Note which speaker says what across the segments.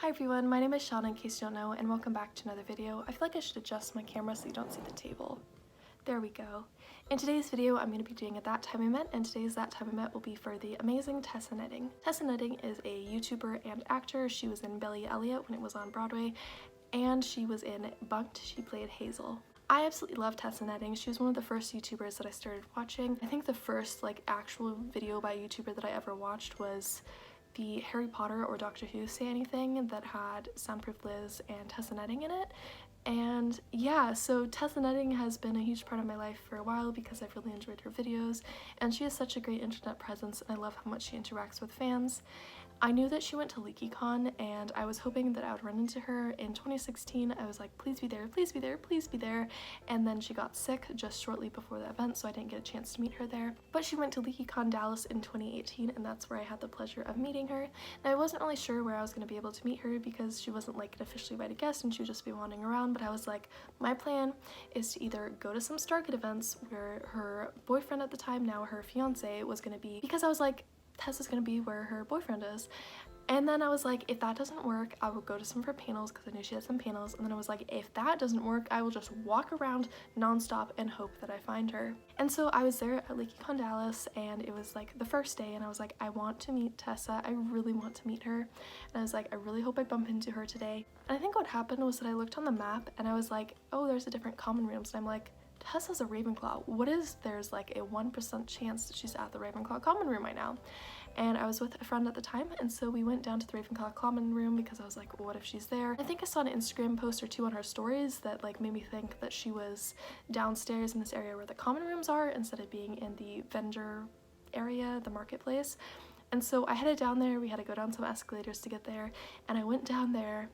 Speaker 1: Hi everyone, my name is Shawn in case you don't know, and welcome back to another video. I feel like I should adjust my camera so you don't see the table. There we go. In today's video, I'm going to be doing a That Time I Met, and today's That Time I Met will be for the amazing Tessa Netting. Tessa Netting is a YouTuber and actor. She was in Billy Elliot when it was on Broadway, and she was in Bunk'd. She played Hazel. I absolutely love Tessa Netting. She was one of the first YouTubers that I started watching. I think the first actual video by a YouTuber that I ever watched was the Harry Potter or Doctor Who Say Anything that had Soundproof Liz and Tessa Netting in it. And yeah, so Tessa Netting has been a huge part of my life for a while because I've really enjoyed her videos, and she has such a great internet presence, and I love how much she interacts with fans. I knew that she went to LeakyCon, and I was hoping that I would run into her in 2016. I was like, please be there, please be there, please be there. And then she got sick just shortly before the event, so I didn't get a chance to meet her there. But she went to LeakyCon Dallas in 2018, and that's where I had the pleasure of meeting her. And I wasn't really sure where I was going to be able to meet her because she wasn't like an officially invited guest and she would just be wandering around, but I was like, my plan is to either go to some Stargate events where her boyfriend at the time, now her fiance, was going to be, because I was like, Tessa's gonna be where her boyfriend is. And then I was like, if that doesn't work, I will go to some of her panels because I knew she had some panels. And then I was like, if that doesn't work, I will just walk around nonstop and hope that I find her. And so I was there at LeakyCon Dallas, and it was like the first day, and I was like, I want to meet Tessa. I really want to meet her. And I was like, I really hope I bump into her today. And I think what happened was that I looked on the map and I was like, oh, there's a different common rooms. And I'm like, Tessa's a Ravenclaw. What is there's like a 1% chance that she's at the Ravenclaw common room right now? And I was with a friend at the time, and so we went down to the Ravenclaw common room because I was like, well, what if she's there? I think I saw an Instagram post or two on her stories that made me think that she was downstairs in this area where the common rooms are instead of being in the vendor area, the marketplace. And so I headed down there. We had to go down some escalators to get there, and I went down there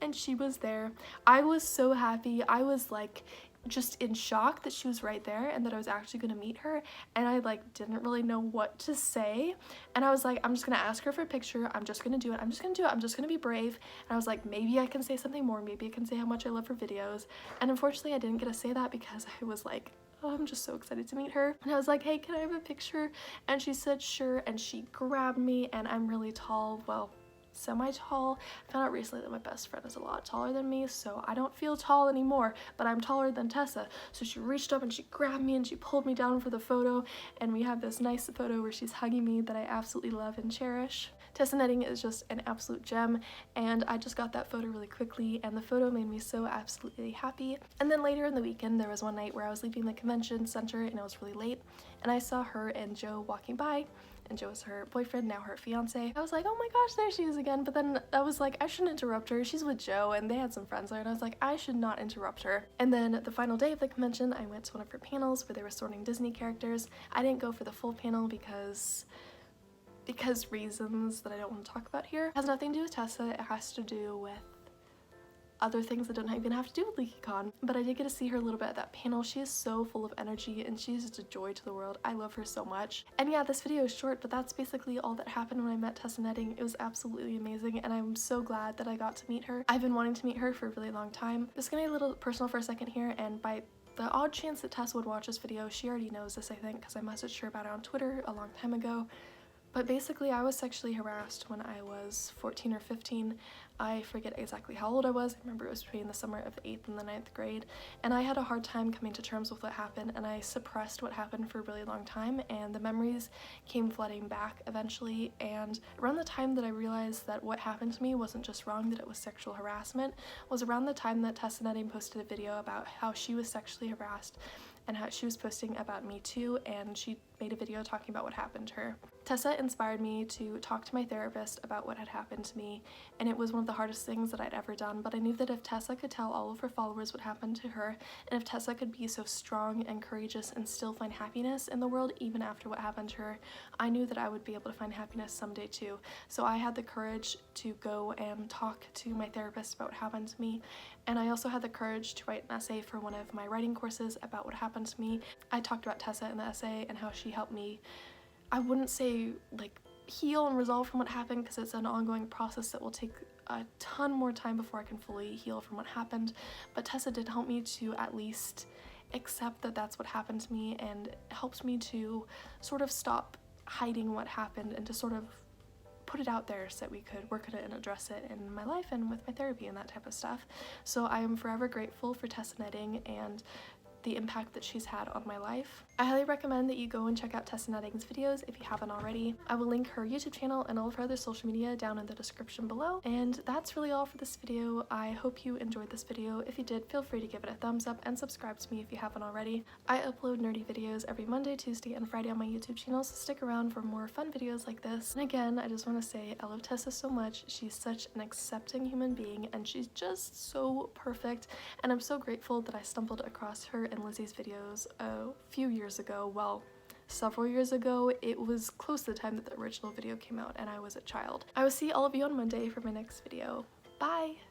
Speaker 1: and she was there. I was so happy. I was like just in shock that she was right there and that I was actually gonna meet her, and I didn't really know what to say, and I was like, I'm just gonna ask her for a picture. I'm just gonna do it. I'm just gonna do it. I'm just gonna be brave. And I was like, maybe I can say something more. Maybe I can say how much I love her videos. And unfortunately I didn't get to say that because I was like, oh, I'm just so excited to meet her. And I was like, hey, can I have a picture? And she said sure, and she grabbed me, and I'm really tall, well, semi-tall. I found out recently that my best friend is a lot taller than me, so I don't feel tall anymore, but I'm taller than Tessa. So she reached up and she grabbed me and she pulled me down for the photo, and we have this nice photo where she's hugging me that I absolutely love and cherish. Tessa Netting is just an absolute gem, and I just got that photo really quickly, and the photo made me so absolutely happy. And then later in the weekend, there was one night where I was leaving the convention center and it was really late, and I saw her and Joe walking by, and Joe was her boyfriend, now her fiance. I was like, oh my gosh, there she is again. But then I was like, I shouldn't interrupt her. She's with Joe, and they had some friends there, and I was like, I should not interrupt her. And then the final day of the convention, I went to one of her panels where they were sorting Disney characters. I didn't go for the full panel because reasons that I don't want to talk about here. It has nothing to do with Tessa. It has to do with other things that don't even have to do with LeakyCon. But I did get to see her a little bit at that panel. She is so full of energy, and she's just a joy to the world. I love her so much. And yeah, this video is short, but that's basically all that happened when I met Tessa Netting. It was absolutely amazing, and I'm so glad that I got to meet her. I've been wanting to meet her for a really long time. This is gonna be a little personal for a second here, and by the odd chance that Tessa would watch this video, she already knows this, I think, because I messaged her about it on Twitter a long time ago. But basically, I was sexually harassed when I was 14 or 15. I forget exactly how old I was. I remember it was between the summer of the 8th and the 9th grade. And I had a hard time coming to terms with what happened, and I suppressed what happened for a really long time, and the memories came flooding back eventually. And around the time that I realized that what happened to me wasn't just wrong, that it was sexual harassment, was around the time that Tessa Netting posted a video about how she was sexually harassed and how she was posting about Me Too, and she made a video talking about what happened to her. Tessa inspired me to talk to my therapist about what had happened to me, and it was one of the hardest things that I'd ever done, but I knew that if Tessa could tell all of her followers what happened to her, and if Tessa could be so strong and courageous and still find happiness in the world even after what happened to her, I knew that I would be able to find happiness someday too. So I had the courage to go and talk to my therapist about what happened to me, and I also had the courage to write an essay for one of my writing courses about what happened to me. I talked about Tessa in the essay and how she helped me, I wouldn't say heal and resolve from what happened, because it's an ongoing process that will take a ton more time before I can fully heal from what happened, but Tessa did help me to at least accept that that's what happened to me, and helped me to sort of stop hiding what happened and to sort of put it out there so that we could work on it and address it in my life and with my therapy and that type of stuff. So I am forever grateful for Tessa Knitting and the impact that she's had on my life. I highly recommend that you go and check out Tessa Knitting's videos if you haven't already. I will link her YouTube channel and all of her other social media down in the description below. And that's really all for this video. I hope you enjoyed this video. If you did, feel free to give it a thumbs up and subscribe to me if you haven't already. I upload nerdy videos every Monday, Tuesday, and Friday on my YouTube channel, so stick around for more fun videos like this. And again, I just want to say I love Tessa so much. She's such an accepting human being and she's just so perfect, and I'm so grateful that I stumbled across her and Lizzie's videos a few years ago. Well, several years ago. It was close to the time that the original video came out and I was a child. I will see all of you on Monday for my next video. Bye!